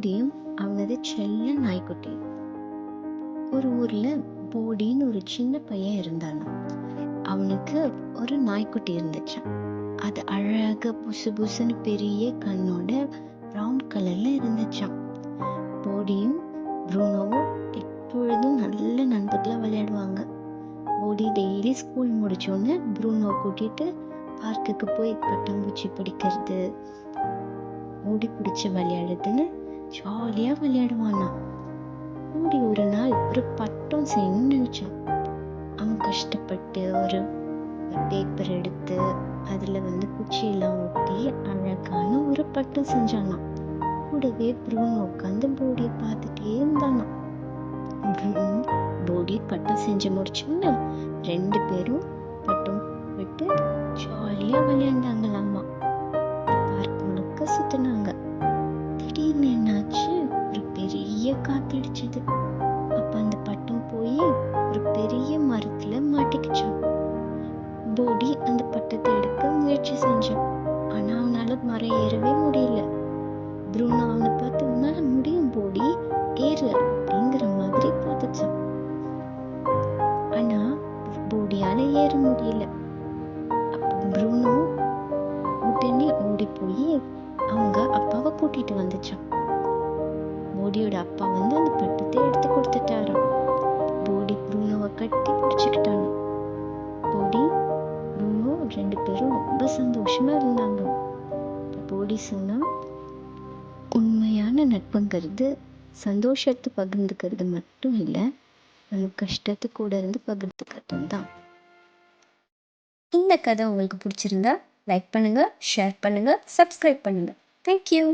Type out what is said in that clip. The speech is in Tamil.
போடியும் அவனது செல்ல நாய்க்குட்டியும். ஒரு ஊர்ல போடின்னு ஒரு சின்ன பையன் இருந்தானா. அவனுக்கு ஒரு நாய்க்குட்டி இருந்துச்சான். அது அழகா புசு புசுன்னு பெரிய கண்ணோட ப்ரௌன் கலர்ல இருந்துச்சான். போடியும் ப்ரூனோவும் எப்பொழுதும் நல்ல நண்பர்களா விளையாடுவாங்க. போடி டெய்லி ஸ்கூல் முடிச்சோன்னு ப்ரூனோ கூட்டிட்டு பார்க்குக்கு போய் பட்டாம்பூச்சி பிடிக்கிறது, ஓடி பிடிச்சி விளையாடுறதுன்னு ஜாலியா விளையாடுவானா. ஓடி ஒரு நாள் ஒரு பட்டம் செய்யணும்னு நினைச்சான். அவன் கஷ்டப்பட்டு ஒரு பேப்பர் எடுத்து அதுல குச்சியெல்லாம் ஒட்டி அழகான ஒரு பட்டம் செஞ்சானா. கூடவே ப்ரூனோ உட்காந்து போடியை பார்த்துட்டே இருந்தானா. போடி பட்டம் செஞ்சு முடிச்சோன்னு 2 பேரும் பட்டம் விட்டு ஜாலியா விளையாண்டாங்களாமா. பார்க் முழுக்க சுத்தினாங்க. திடீர்னு என்னாச்சு, ஒரு பெரிய காத்தடிச்சது. அப்ப அந்த பட்டம் போய் ஒரு பெரிய மரத்துல மாட்டிக்கிச்சான். போடி அந்த பட்டத்தை எடுக்க முயற்சி செஞ்சான். ஆனா அவனால மரம் ஏறவே முடியல. ப்ரூனோ அவனை பார்த்து, உன்னால முடியும் போடி, ஏறு அப்படிங்கிற மாதிரி பார்த்துச்சான். ஆனா போடியால ஏற முடியல. அப்போ ப்ரூனோ உடனே ஓடி போய் அவங்க அப்பாவை கூட்டிட்டு வந்துச்சான். போடியோட அப்பா அந்த பட்டத்தை எடுத்து கொடுத்துட்டாராம். போடி ப்ரூனோவை கட்டி பிடிச்சுக்கிட்டாங்க. போடி ப்ரூனோ 2 பேரும் ரொம்ப சந்தோஷமா இருந்தாங்க. போடி சொன்னா, உண்மையான நட்புங்கிறது சந்தோஷத்தை பகிர்ந்துக்கிறது மட்டும் இல்லை, நம்ம கஷ்டத்தை கூட இருந்து பகிர்ந்துக்கிறதும் தான். இந்த கதை உங்களுக்கு பிடிச்சிருந்தா லைக் பண்ணுங்க, ஷேர் பண்ணுங்க, சப்ஸ்கிரைப் பண்ணுங்க. தேங்க்யூ.